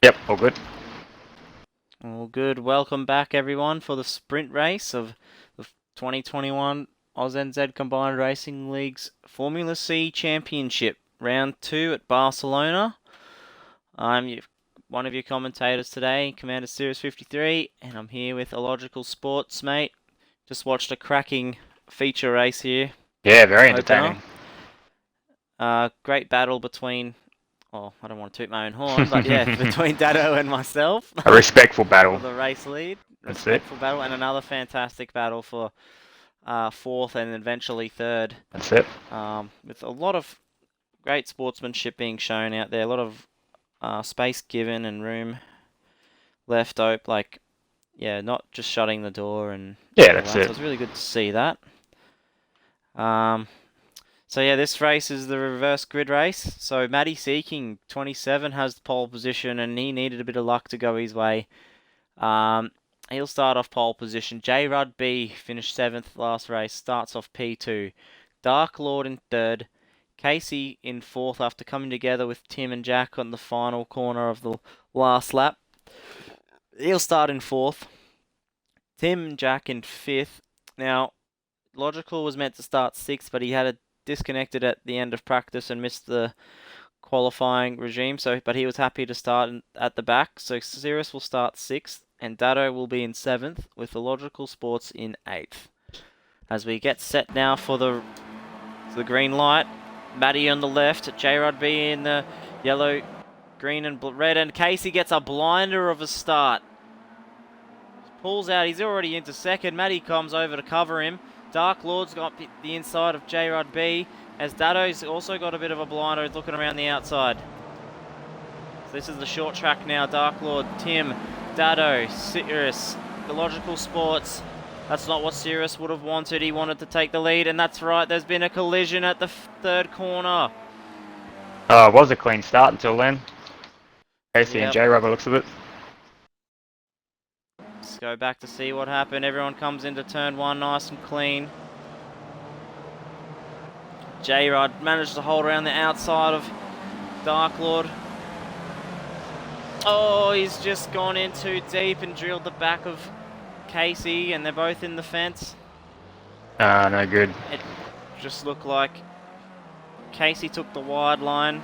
Yep, all good. All good. Welcome back, everyone, for the sprint race of the 2021 ANZCRL Combined Racing League's Formula C Championship, round 2 at Barcelona. I'm one of your commentators today, Commander Series 53, and I'm here with Illogical Sports, mate. Just watched a cracking feature race here. Yeah, very Opener. entertaining. Great battle between, well, I don't want to toot my own horn, but yeah, between Dado and myself. A respectful battle. For the race lead. That's it. Respectful battle, and another fantastic battle for fourth and eventually third. That's it. With a lot of great sportsmanship being shown out there, a lot of space given and room left open, like, yeah, not just shutting the door and Yeah, all that's that. it. So it's really good to see that. So yeah, this race is the reverse grid race. So Matty Seeking, 27, has the pole position, and he needed a bit of luck to go his way. He'll start off pole position. J. Rudd B finished 7th last race, starts off P2. Dark Lord in 3rd. Casey in 4th after coming together with Tim and Jack on the final corner of the last lap. He'll start in 4th. Tim and Jack in 5th. Now, Logical was meant to start 6th, but he had a disconnected at the end of practice and missed the qualifying regime. But he was happy to start at the back. So Cirrus will start 6th. And Dado will be in 7th, with the Logical Sports in 8th. As we get set now for the green light, Matty on the left, J-Rod B in the yellow, green and red, and Casey gets a blinder of a start. Pulls out, he's already into 2nd, Matty comes over to cover him. Dark Lord's got the inside of J-Rod B, as Dado's also got a bit of a blinder looking around the outside. So this is the short track now, Dark Lord, Tim, Dado, Cirrus, the Logical Sports. That's not what Cirrus would have wanted. He wanted to take the lead, and that's right. There's been a collision at the 3rd corner. It was a clean start until then. Casey and J Rubber looks of it. Let's go back to see what happened. Everyone comes into turn 1 nice and clean. J-Rod managed to hold around the outside of Dark Lord. Oh, he's just gone in too deep and drilled the back of Casey, and they're both in the fence. No good. It just looked like Casey took the wide line,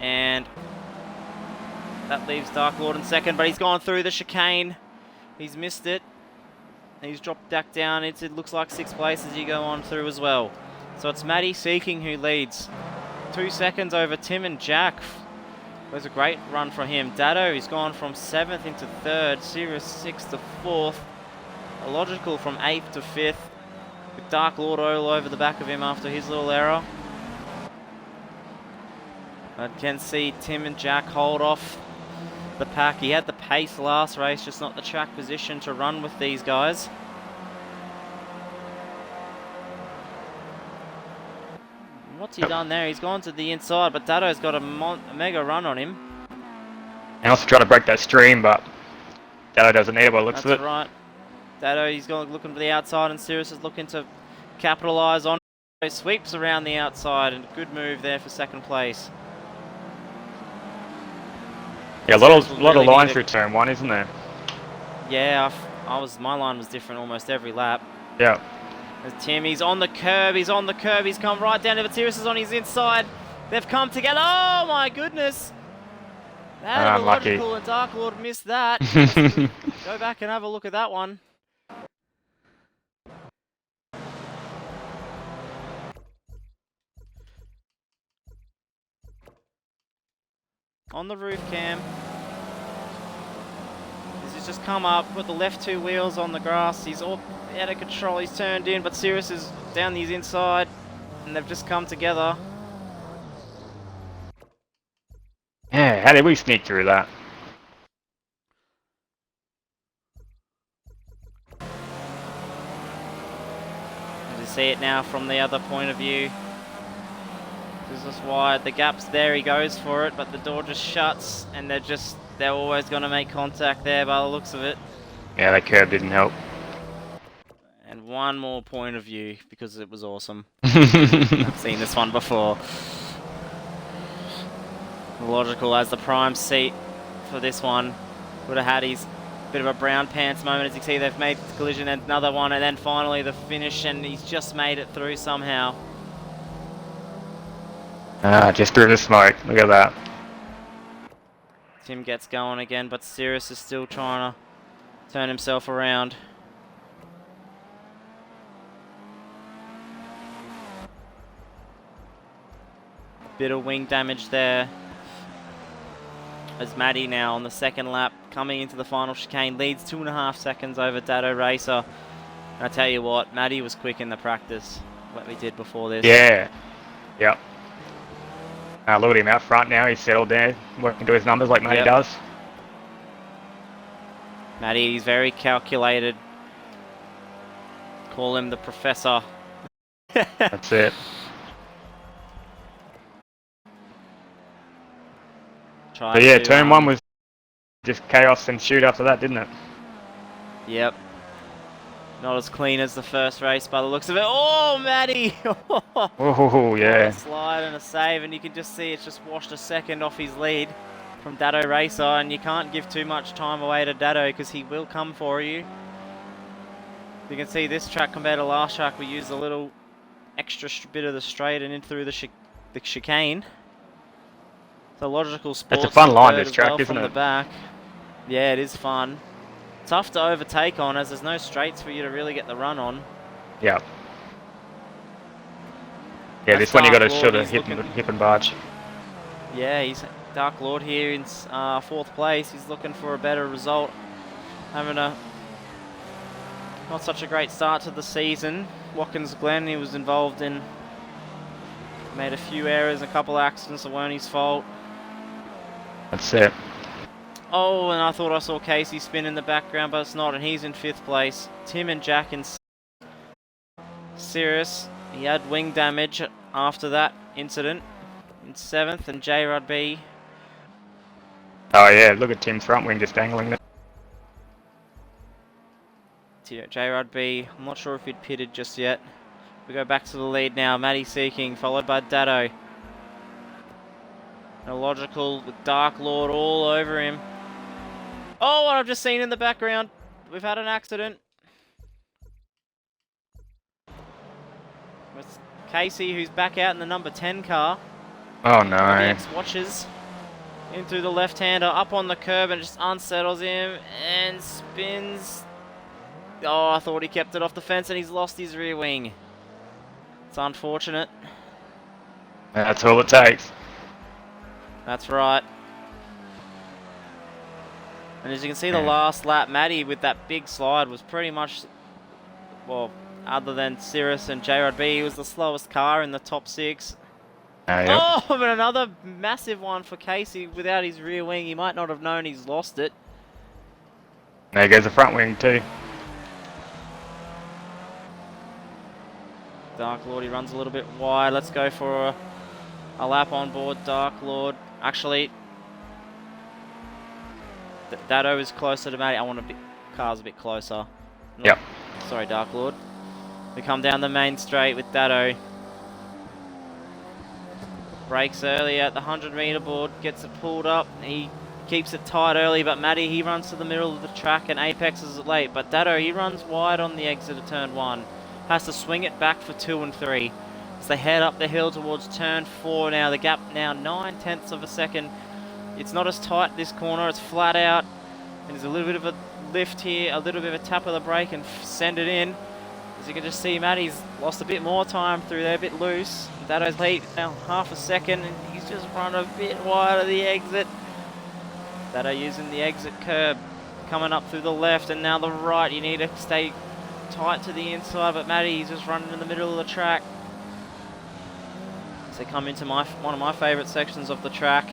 and that leaves Dark Lord in 2nd, but he's gone through the chicane. He's missed it. He's dropped back down. It looks like 6th place as you go on through as well. So it's Matty Seeking who leads. 2 seconds over Tim and Jack. It was a great run for him. Dado, he's gone from 7th into 3rd. Cirrus 6th to 4th. Illogical from 8th to 5th. With Dark Lord all over the back of him after his little error. I can see Tim and Jack hold off the pack. He had the pace last race, just not the track position to run with these guys. What's he done there? He's gone to the inside, but Dado's got a mega run on him. And also trying to break that stream, but Dado doesn't need it by the looks of it. That's right. Dado, he's looking for the outside, and Cirrus is looking to capitalise on it. Sweeps around the outside, and good move there for 2nd place. Yeah, a lot of lines through turn 1, isn't there? Yeah, my line was different almost every lap. Yeah. As Tim, he's on the curb, he's come right down to the Cirrus is on his inside. They've come together. Oh my goodness! That Illogical and Dark Lord missed that. Go back and have a look at that one. On the roof cam. He's just come up, put the left 2 wheels on the grass. He's all out of control. He's turned in, but Cirrus is down his inside, and they've just come together. Yeah, how did we sneak through that? You see it now from the other point of view. This is wide. The gap's there. He goes for it, but the door just shuts, and they're always going to make contact there by the looks of it. Yeah, that curb didn't help. And one more point of view, because it was awesome. I've seen this one before. Logical as the prime seat for this one. Would have had his bit of a brown pants moment. As you can see, they've made the collision and another one, and then finally the finish, and he's just made it through somehow. Just through the smoke. Look at that. Tim gets going again, but Sirius is still trying to turn himself around. Bit of wing damage there. As Maddie now on the second lap, coming into the final chicane, leads 2.5 seconds over Dado Racer. And I tell you what, Maddie was quick in the practice, what we did before this. Yeah. Yep. Look at him out front now. He's settled there, working to his numbers like Matty does. Matty, he's very calculated. Call him the professor. That's it. So yeah, turn one was just chaos and shoot after that, didn't it? Yep. Not as clean as the first race by the looks of it. Oh, Matty! Oh, yeah. A slide and a save, and you can just see it's just washed a second off his lead from Dado Racer, and you can't give too much time away to Dado because he will come for you. You can see this track compared to last track, we used a little extra bit of the straight and in through the chicane. It's a logical sport. It's a fun line, this track, isn't it? From the back. Yeah, it is fun. Tough to overtake on as there's no straights for you to really get the run on. Yeah. Yeah, this one you got to sort of hip and barge. Yeah, he's Dark Lord here in 4th place. He's looking for a better result. Having a not such a great start to the season. Watkins Glen, he was involved in, made a few errors, a couple accidents that weren't his fault. That's it. Oh, and I thought I saw Casey spin in the background, but it's not, and he's in 5th place. Tim and Jack in Sirius. He had wing damage after that incident in 7th, and J-Rod B. Oh yeah, look at Tim's front wing just dangling there. J-Rod B, I'm not sure if he'd pitted just yet. We go back to the lead now. Matty Seeking, followed by Dado. Illogical with Dark Lord all over him. Oh, what I've just seen in the background. We've had an accident. With Casey, who's back out in the number 10 car. Oh no. RBX watches into the left-hander, up on the curb, and just unsettles him and spins. Oh, I thought he kept it off the fence and he's lost his rear wing. It's unfortunate. That's all it takes. That's right. And as you can see, the last lap, Matty with that big slide was pretty much, well, other than Cirrus and J-Rod B, he was the slowest car in the top 6. Yep. Oh, but another massive one for Casey without his rear wing. He might not have known he's lost it. There goes the front wing too. Dark Lord, he runs a little bit wide. Let's go for a lap on board, Dark Lord. Actually, Dado is closer to Matty. I want car's a bit closer. Yep. Sorry, Dark Lord. We come down the main straight with Dado. Brakes early at the 100-meter board, gets it pulled up. He keeps it tight early, but Matty, he runs to the middle of the track and apexes it late. But Dado, he runs wide on the exit of turn 1. Has to swing it back for 2 and 3. As they head up the hill towards turn 4 now. The gap now 9/10 of a second. It's not as tight this corner, it's flat out. And there's a little bit of a lift here, a little bit of a tap of the brake and send it in. As you can just see, Matty's lost a bit more time through there, a bit loose. Dado's late now, half a second, and he's just run a bit wide of the exit. Dado using the exit curb, coming up through the left and now the right. You need to stay tight to the inside, but Matty, he's just running in the middle of the track. So they come into one of my favourite sections of the track.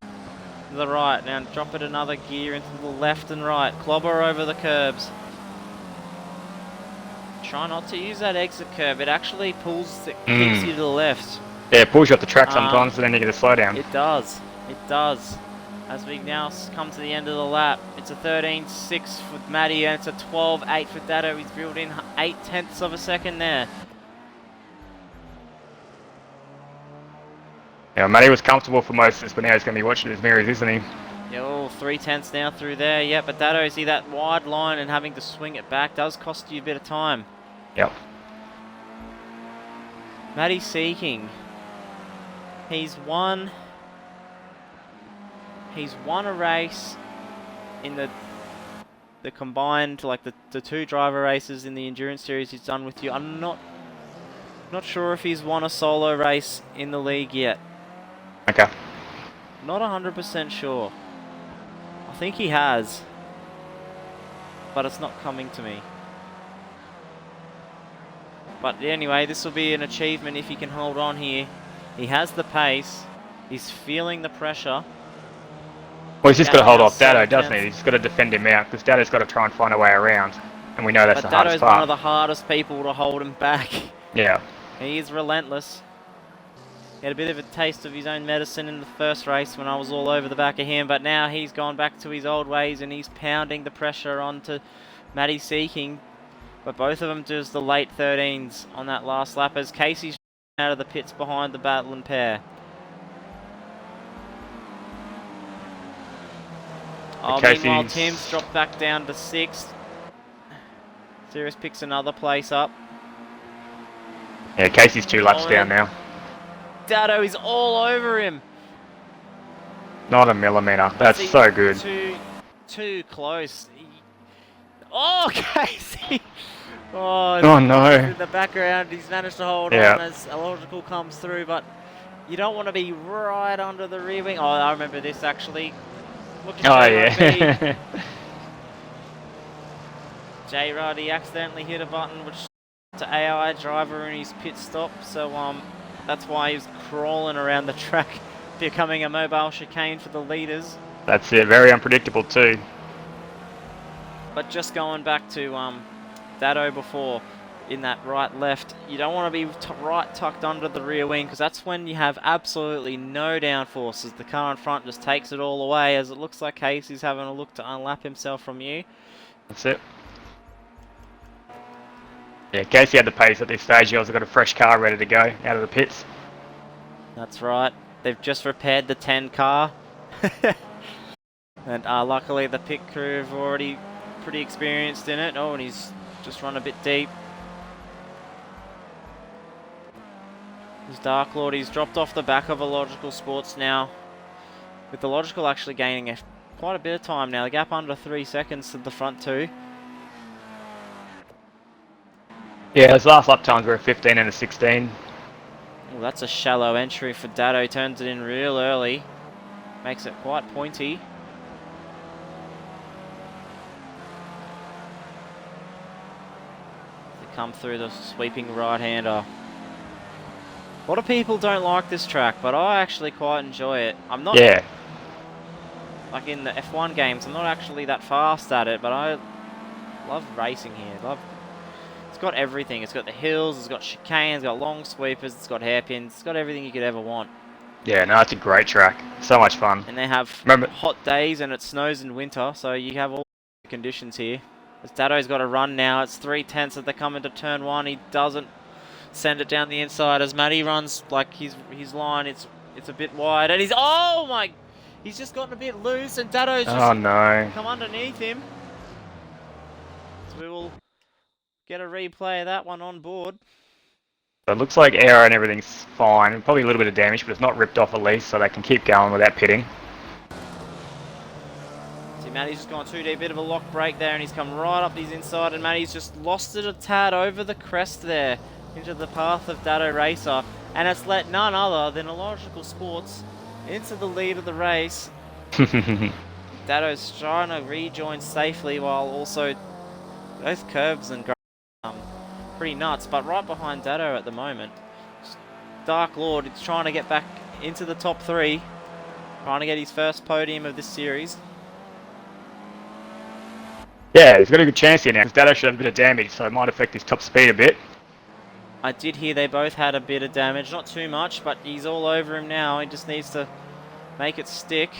To the right, now drop it another gear into the left and right. Clobber over the curbs. Try not to use that exit curb. It actually pulls, it keeps you to the left. Yeah, it pulls you off the track sometimes, so then you get a slow down. It does. It does. As we now come to the end of the lap, it's a 13.6 for Matty and it's a 12.8 for Dado. He's reeled in 0.8 of a second there. Yeah, Matty was comfortable for most of this, but now he's going to be watching his mirrors, isn't he? Yeah, all 3/10 now through there. Yeah, but Dado, see that wide line and having to swing it back does cost you a bit of time. Yep. Matty Seeking. He's won a race in the combined, like the two driver races in the endurance series he's done with you. I'm not sure if he's won a solo race in the league yet. Okay. Not 100% sure. I think he has, but it's not coming to me. But anyway, this will be an achievement if he can hold on here. He has the pace. He's feeling the pressure. Well, he's just got to hold off Dado, 7/10. doesn't he? He's just got to defend him out, because Dado's got to try and find a way around. And we know that's But the hardest Dado's part. one of the hardest people to hold him back. Yeah. He is relentless. He had a bit of a taste of his own medicine in the first race when I was all over the back of him, but now he's gone back to his old ways and he's pounding the pressure onto Matty Seeking. But both of them does the late 13s on that last lap as Casey's out of the pits behind the battling pair. Meanwhile, Tim's dropped back down to 6th. Sirius picks another place up. Yeah, Casey's 2 laps down now. Dado is all over him. Not a millimetre. That's so good. Too close. Oh, Casey! Oh no. In the background, he's managed to hold on as Illogical comes through, but you don't want to be right under the rear wing. Oh, I remember this actually. Look at yeah. J-Rod, he accidentally hit a button which to AI driver in his pit stop, so that's why he's crawling around the track, becoming a mobile chicane for the leaders. That's it, very unpredictable too. But just going back to Dado before, in that right-left, you don't want to be right tucked under the rear wing, because that's when you have absolutely no downforce, as the car in front just takes it all away, as it looks like Casey's having a look to unlap himself from you. That's it. Yeah, Casey had the pace at this stage. He also got a fresh car ready to go out of the pits. That's right. They've just repaired the 10 car. And luckily the pit crew have already pretty experienced in it. Oh, and he's just run a bit deep. His Dark Lord, he's dropped off the back of Illogical Sports now. With Illogical actually gaining quite a bit of time now. The gap under 3 seconds to the front two. Yeah, his last lap times were a 15 and a 16. Oh, that's a shallow entry for Dado. Turns it in real early. Makes it quite pointy. They come through the sweeping right-hander. A lot of people don't like this track, but I actually quite enjoy it. I'm not... Yeah. Like in the F1 games, I'm not actually that fast at it, but I love racing here. It's got everything. It's got the hills, it's got chicanes, it's got long sweepers, it's got hairpins, it's got everything you could ever want. Yeah, no, it's a great track. So much fun. And they have hot days and it snows in winter, so you have all the conditions here. As Dado's got a run now, it's 3/10 that they come into turn 1. He doesn't send it down the inside as Matty runs like his line. It's a bit wide, and he's just gotten a bit loose, and Dado's just come underneath him. So we will get a replay of that one on board. So it looks like aero and everything's fine. Probably a little bit of damage, but it's not ripped off at least, so they can keep going without pitting. See, Matty's just gone too deep, bit of a lock break there, and he's come right up his inside, and Matty's just lost it a tad over the crest there into the path of Dado Racer, and it's let none other than Illogical Sports into the lead of the race. Dado's trying to rejoin safely while also both curves and pretty nuts, but right behind Dado at the moment. Dark Lord is trying to get back into the top 3, trying to get his first podium of this series. Yeah, he's got a good chance here now, because Dado should have a bit of damage, so it might affect his top speed a bit. I did hear they both had a bit of damage, not too much, but he's all over him now. He just needs to make it stick.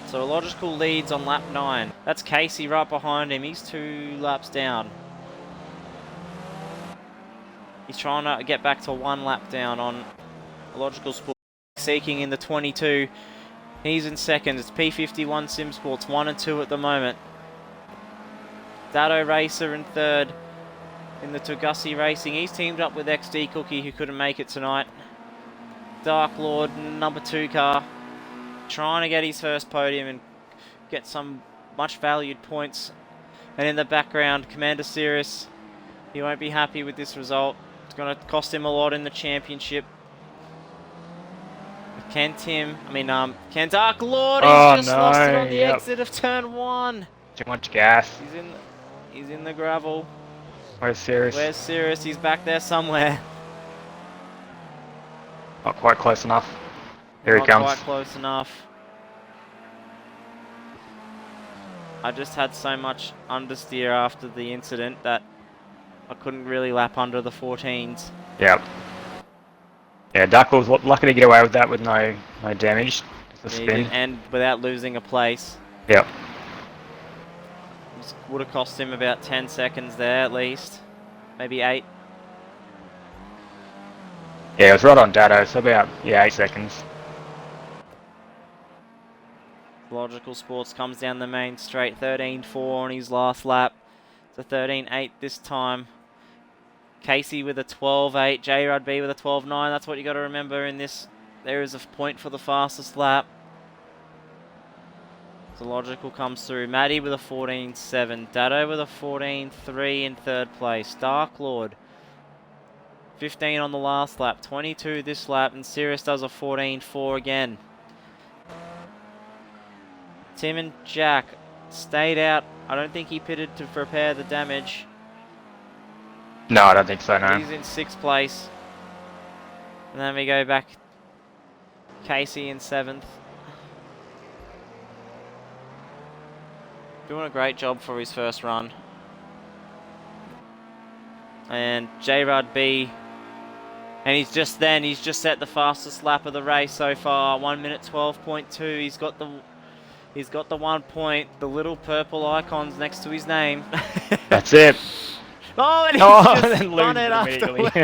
So Illogical leads on lap 9. That's Casey right behind him. He's 2 laps down. He's trying to get back to 1 lap down on Logical Sport. Seeking in the 22. He's in second. It's P51 Sim Sports 1 and 2 at the moment. Dado Racer in third in the Togussi Racing. He's teamed up with XD Cookie, who couldn't make it tonight. Dark Lord, number 2 car, trying to get his first podium and get some much valued points. And in the background, Commander Sirius, he won't be happy with this result. It's going to cost him a lot in the championship. Ken Dark Lord, he's just lost it on the exit of turn 1. Too much gas. He's in the gravel. Where's Sirius? Where's Sirius? He's back there somewhere. Not quite close enough. Here he comes. Not quite close enough. I just had so much understeer after the incident that I couldn't really lap under the 14s. Yep. Yeah, Duck was lucky to get away with that with no damage. Just a spin. And without losing a place. Yep. Would have cost him about 10 seconds there at least. Maybe 8. Yeah, it was right on Dado, so about 8 seconds. Logical Sports comes down the main straight, 13.4 on his last lap. It's a 13.8 this time. Casey with a 12.8, J Rud B with a 12.9. That's what you got to remember in this. There is a point for the fastest lap. So Logical comes through. Maddie with a 14.7. Dado with a 14.3 in third place. Dark Lord 15 on the last lap, 22 this lap, and Sirius does a 14.4 again. Tim and Jack stayed out. I don't think he pitted to repair the damage. No, I don't think so, no. He's in 6th place. And then we go back. Casey in 7th. Doing a great job for his first run. And J Rud B. And he's just set the fastest lap of the race so far. 1 minute 12.2. He's got the 1 point. The little purple icons next to his name. That's it. Oh, and he's just spun it afterwards.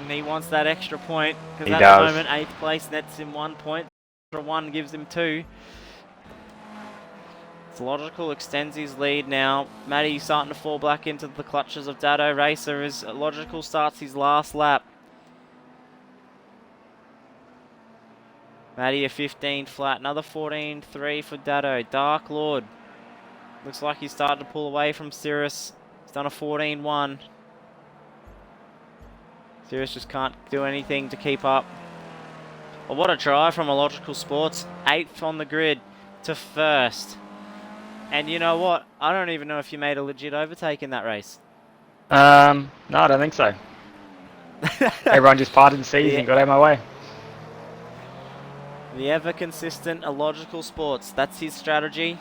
He wants that extra point because at the moment 8th place nets him 1 point. Extra 1 gives him 2. Logical extends his lead now. Matty starting to fall back into the clutches of Dado Racer as Logical starts his last lap. Matty a 15 flat, another 14.3 for Dado. Dark Lord looks like he's starting to pull away from Sirius. He's done a 14.1. Sirius just can't do anything to keep up. Well, what a drive from Logical Sports. 8th on the grid to 1st. And you know what? I don't even know if you made a legit overtake in that race. No, I don't think so. Everyone just parted the seas and got out of my way. The ever consistent Logical Sports. That's his strategy.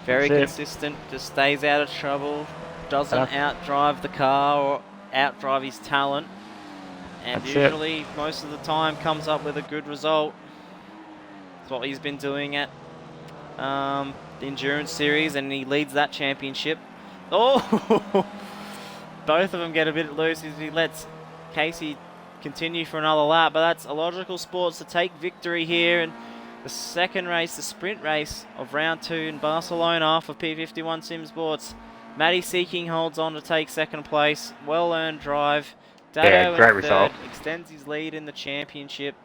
Very consistent. Just stays out of trouble. Doesn't outdrive the car or outdrive his talent. And usually, most of the time, comes up with a good result. That's what he's been doing at the Endurance Series, and he leads that championship. Oh! Both of them get a bit loose as he lets Casey continue for another lap, but that's Logical Sports to take victory here in the second race, the sprint race of round 2 in Barcelona for P51 Sim Sports. Matty Seeking holds on to take 2nd place. Well-earned drive. Dado great in result. 3rd, extends his lead in the championship.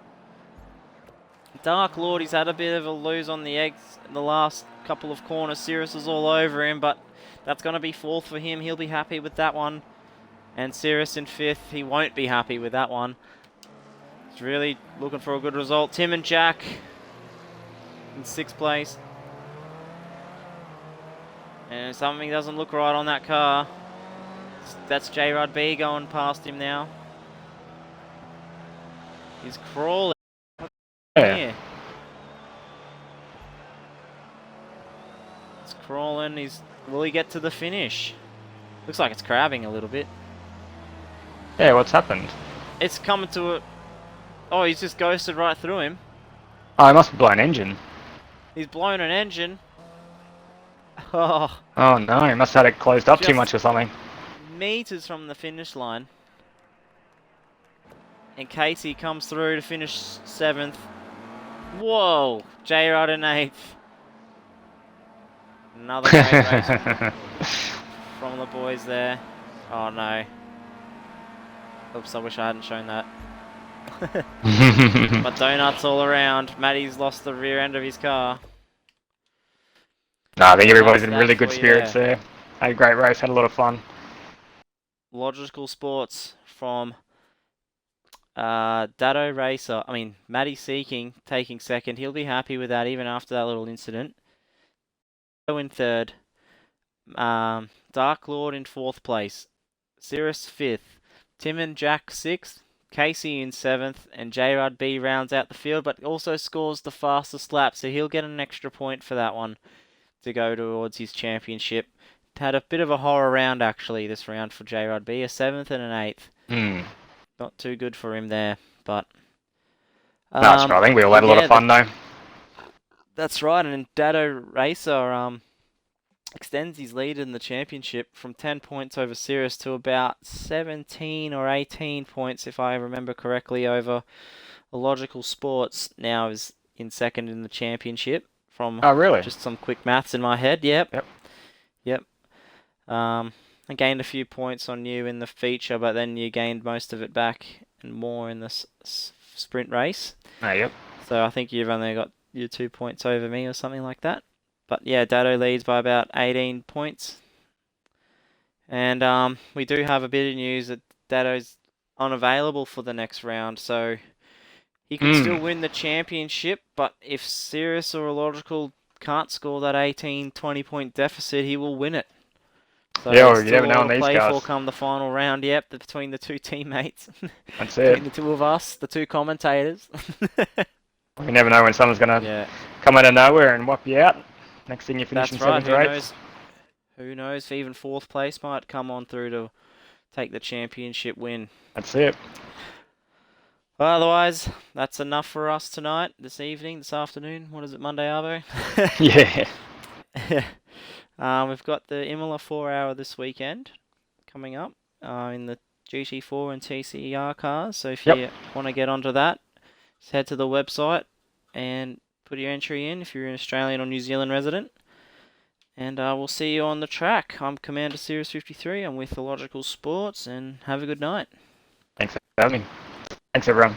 Dark Lord, he's had a bit of a lose on the eggs in the last couple of corners. Sirius is all over him, but that's going to be 4th for him. He'll be happy with that one. And Sirius in 5th, he won't be happy with that one. He's really looking for a good result. Tim and Jack in 6th place. And something doesn't look right on that car. That's J Rud B going past him now. He's crawling. Yeah. It's crawling. Will he get to the finish? Looks like it's crabbing a little bit. Yeah, what's happened? It's coming to a... Oh, he's just ghosted right through him. Oh, he must have blown an engine. He's blown an engine. Oh. Oh no, he must have had it closed up too much or something. meters from the finish line. And Casey comes through to finish 7th. Whoa! J-Rod in 8th. Another great race from the boys there. Oh no. Oops, I wish I hadn't shown that. But donuts all around. Matty's lost the rear end of his car. No, I think Yeah, everybody's that's in that really good for you spirits there. Had a great race, had a lot of fun. Logical Sports from Matty Seeking taking 2nd. He'll be happy with that even after that little incident. In 3rd. Dark Lord in 4th place. Cirrus 5th. Tim and Jack 6th. Casey in 7th. And J-Rod B rounds out the field, but also scores the fastest lap, so he'll get an extra point for that one to go towards his championship. Had a bit of a horror round, actually, this round for J-Rod B. A 7th and an 8th. Not too good for him there, but... That's right. I think we all had a lot of fun, though. That's right, and Dado Racer extends his lead in the championship from 10 points over Cirrus to about 17 or 18 points, if I remember correctly, over Logical Sports. Now is in 2nd in the championship from really? just some quick maths in my head. Yep. I gained a few points on you in the feature, but then you gained most of it back and more in the sprint race. Yep. So I think you've only got your 2 points over me or something like that. But yeah, Dado leads by about 18 points. And we do have a bit of news that Dado's unavailable for the next round, so he can still win the championship, but if Cirrus or Illogical can't score that 18-20 point deficit, he will win it. So yeah, you never still a know lot on to these play cars. for come the final round, yep, between the two teammates. That's Between it. the two of us, the two commentators. You never know when someone's going to come out of nowhere and wipe you out. Next thing you finish in 7th or 8th. Who knows, even 4th place might come on through to take the championship win. That's it. Well, otherwise, that's enough for us tonight, this evening, this afternoon. What is it, Monday, Arvo? Yeah. We've got the Imola 4-hour this weekend coming up in the GT4 and TCR cars. So if you want to get onto that, just head to the website and put your entry in if you're an Australian or New Zealand resident. And we'll see you on the track. I'm Commander Series 53. I'm with Illogical Sports, and have a good night. Thanks for having me. Thanks, everyone.